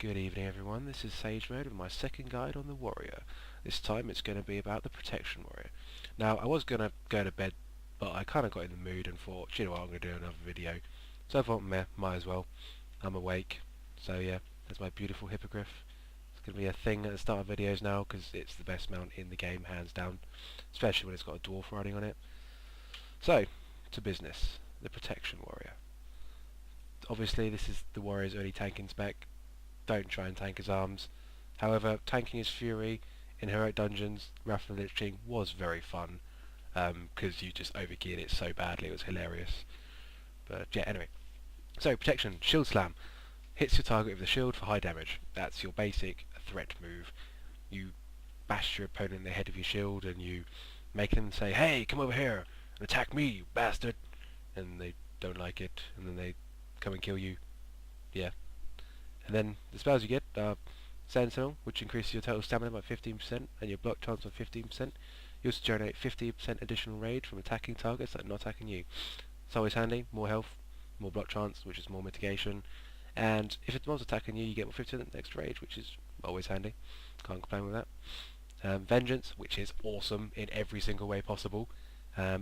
Good evening everyone, this is SageMode with my second guide on the Warrior. This time it's going to be about the Protection Warrior. Now I was going to go to bed, but I kind of got in the mood and thought, you know what, I'm going to do another video. So I thought, meh, might as well. I'm awake. So yeah, there's my beautiful hippogriff. It's going to be a thing at the start of videos now, because it's the best mount in the game, hands down. Especially when it's got a dwarf riding on it. So, to business. The Protection Warrior. Obviously this is the Warrior's early tanking spec. Don't try and tank his arms. However, tanking his fury in heroic dungeons, Wrath of the Lich King, was very fun, because you just overgeared it so badly, it was hilarious. But yeah, anyway. So, protection, shield slam. Hits your target with the shield for high damage. That's your basic threat move. You bash your opponent in the head with your shield and you make them say, hey, come over here and attack me, you bastard. And they don't like it, and then they come and kill you. Yeah. And then the spells you get are Sentinel, which increases your total stamina by 15% and your block chance by 15%. You also generate 50% additional rage from attacking targets that are not attacking you. It's always handy, more health, more block chance, which is more mitigation. And if it's mobs attacking you, you get more 50% extra rage, which is always handy. Can't complain with that. Vengeance, which is awesome in every single way possible.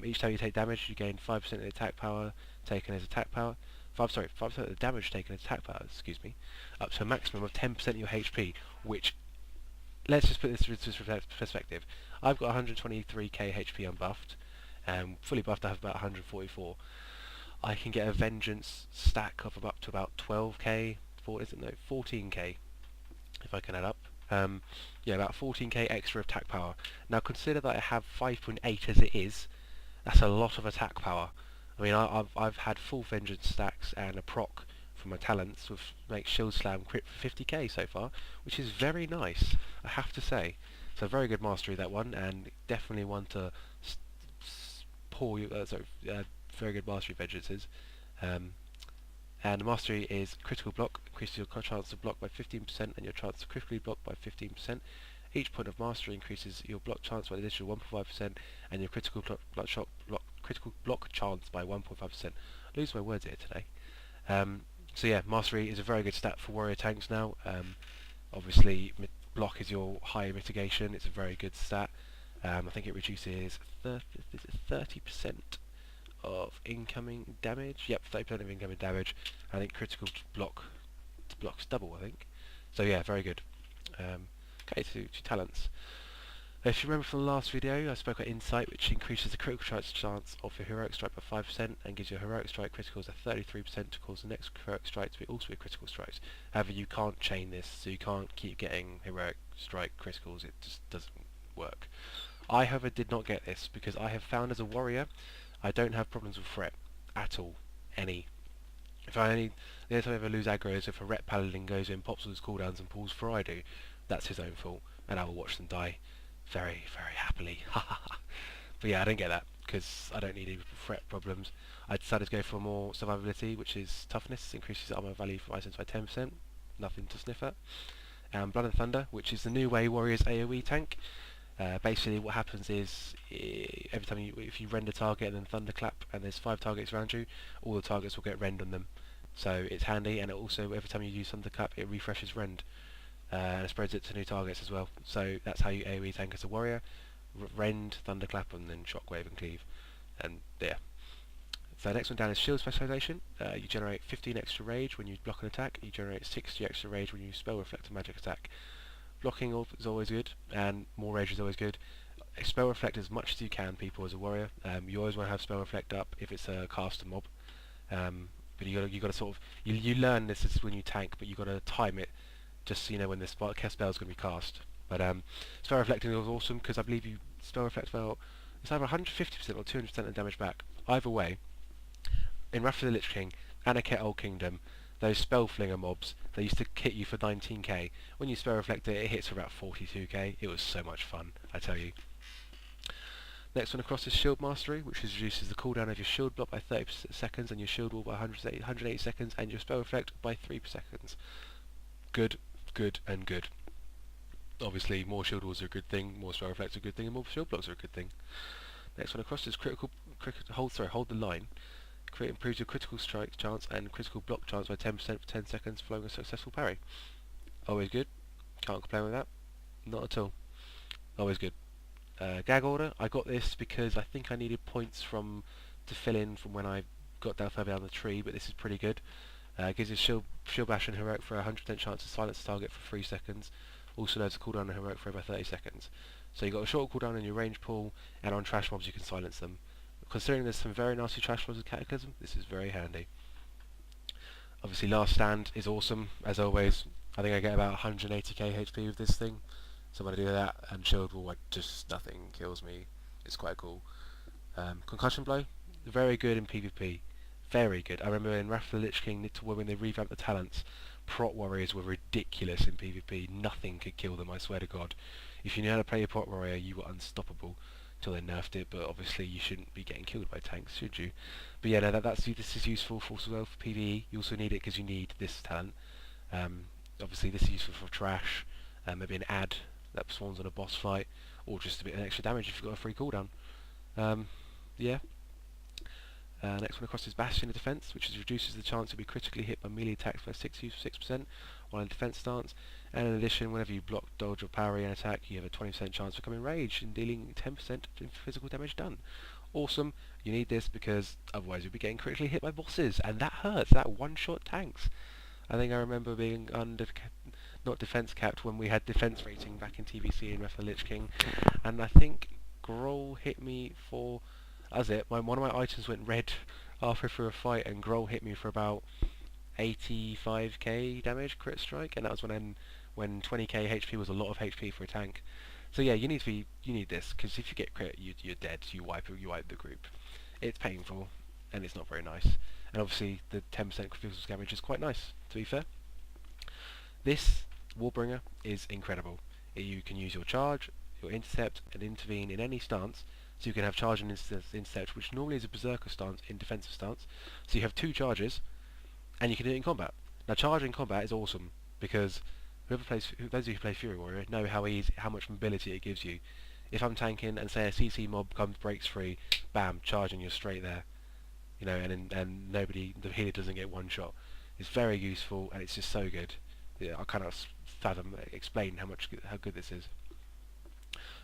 Each time you take damage, you gain 5% of the attack power taken as attack power. 5% of the damage taken as attack power, up to a maximum of 10% of your HP, which, let's just put this into perspective. I've got 123k HP unbuffed, fully buffed I have about 144. I can get a vengeance stack of up to about 12k, 14k, if I can add up. Yeah, about 14k extra attack power. Now consider that I have 5.8 as it is. That's a lot of attack power. I mean, I've had full vengeance stacks and a proc for my talents with make shield slam crit for 50k so far, which is very nice, I have to say. So very good mastery that one, and definitely one to very good mastery vengeances. And the mastery is critical block, increases your chance to block by 15% and your chance to critically block by 15%. Each point of mastery increases your block chance by an additional 1.5% and your critical block chance by 1.5%. Lose my words here today. So yeah, mastery is a very good stat for warrior tanks now. Obviously, block is your high mitigation. It's a very good stat. I think it reduces 30% of incoming damage. Yep, 30% of incoming damage. I think critical blocks double, I think. So yeah, very good. Okay, to talents. If you remember from the last video, I spoke about Insight, which increases the critical strike chance of your heroic strike by 5% and gives your heroic strike criticals a 33% to cause the next heroic strike to be also be critical strikes. However, you can't chain this, so you can't keep getting heroic strike criticals. It just doesn't work. I, however, did not get this because I have found as a warrior, I don't have problems with threat at all. Any. The only time I ever lose aggro is if a ret paladin goes in, pops all his cooldowns and pulls for I do. That's his own fault, and I will watch them die very, very happily. But yeah, I don't get that, because I don't need any threat problems. I decided to go for more survivability, which is toughness, increases armor value for items by 10%, nothing to sniff at. And Blood and Thunder, which is the new way Warrior's AoE tank. Basically what happens is, every time if you rend a target and then thunderclap, and there's 5 targets around you, all the targets will get rend on them. So it's handy, and it also, every time you use thunderclap, it refreshes rend. And it spreads it to new targets as well. So that's how you AoE tank as a warrior. Rend, thunderclap, and then shockwave and cleave. And yeah. So the next one down is shield specialization. You generate 15 extra rage when you block an attack. You generate 60 extra rage when you spell reflect a magic attack. Blocking is always good, and more rage is always good. Spell reflect as much as you can, people, as a warrior. You always want to have spell reflect up if it's a caster mob. But you got to sort of you learn this is when you tank, but you got to time it just so you know when this spell is going to be cast. But spell reflecting was awesome because I believe you spell reflect well. It's either 150% or 200% of damage back. Either way, in Wrath of the Lich King and Ket Old Kingdom, those spell flinger mobs, they used to hit you for 19k. When you spell reflect it, it hits for about 42k. It was so much fun, I tell you. Next one across is Shield Mastery, which reduces the cooldown of your shield block by 30 seconds and your shield wall by 180 seconds and your spell reflect by 3 seconds. Good, good, and good. Obviously, more shield walls are a good thing, more spell reflects are a good thing, and more shield blocks are a good thing. Next one across is hold the line. Improves your critical strike chance and critical block chance by 10% for 10 seconds following a successful parry. always good. Can't complain with that. Not at all. Always good. Gag order. I got this because I think I needed points to fill in from when I got down further down the tree, but this is pretty good. Gives you shield bash and heroic for a 100% chance to silence the target for 3 seconds. Also loads a cooldown on heroic for over 30 seconds. So you've got a short cooldown in your range pool, and on trash mobs you can silence them. Considering there's some very nasty trash mobs with Cataclysm, this is very handy. Obviously last stand is awesome, as always. I think I get about 180k HP with this thing. So when I do that, and shield wall, just nothing kills me. It's quite cool. Concussion blow, very good in PvP. Very good. I remember in Wrath of the Lich King, when they revamped the talents, prot warriors were ridiculous in PvP. Nothing could kill them, I swear to God. If you knew how to play your prot warrior, you were unstoppable. Till they nerfed it, but obviously you shouldn't be getting killed by tanks, should you? But yeah, no, this is useful for PvE. You also need it because you need this talent. Obviously this is useful for trash, maybe an ad that spawns on a boss fight, or just a bit of extra damage if you've got a free cooldown. Yeah. Next one across is Bastion of Defense, which reduces the chance to be critically hit by melee attacks by 6% while in defense stance. And in addition, whenever you block, dodge, or parry an attack, you have a 20% chance of becoming raged and dealing 10% physical damage done. Awesome. You need this because otherwise you'll be getting critically hit by bosses, and that hurts. That one-shot tanks. I think I remember being not defense capped when we had defense rating back in TBC in Wrath of the Lich King, and I think Groll hit me for... That's it. One of my items went red halfway through a fight, and Groll hit me for about 85k damage crit strike, and that was when 20k HP was a lot of HP for a tank. So yeah, you need this because if you get crit, you're dead. You wipe the group. It's painful, and it's not very nice. And obviously, the 10% critical damage is quite nice. To be fair, this Warbringer is incredible. You can use your charge, your intercept, and intervene in any stance. So you can have charge and intercept, which normally is a berserker stance in defensive stance. So you have 2 charges, and you can do it in combat. Now, charge in combat is awesome because those of you who play Fury Warrior know how much mobility it gives you. If I'm tanking and say a CC mob breaks free, bam, charging, you're straight there. You know, and the healer doesn't get one shot. It's very useful, and it's just so good. Yeah, I cannot explain how good this is.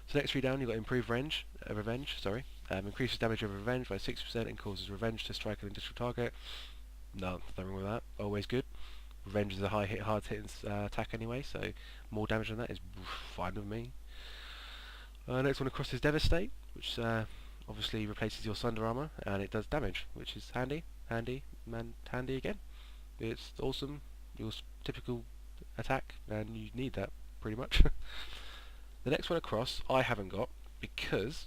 So next 3 down, you've got Improved Revenge. Increases damage of Revenge by 6% and causes Revenge to strike an additional target. No, nothing wrong with that. Always good. Revenge is a hard hitting attack anyway, so more damage than that is fine with me. Next one across is Devastate, which obviously replaces your Sunder Armor, and it does damage, which is handy again. It's awesome, your typical attack, and you need that pretty much. The next one across I haven't got because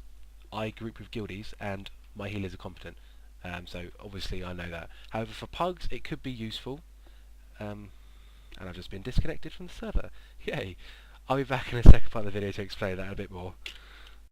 I group with guildies and my healers are competent, so obviously I know that. However, for pugs it could be useful, and I've just been disconnected from the server. Yay! I'll be back in the second part of the video to explain that a bit more.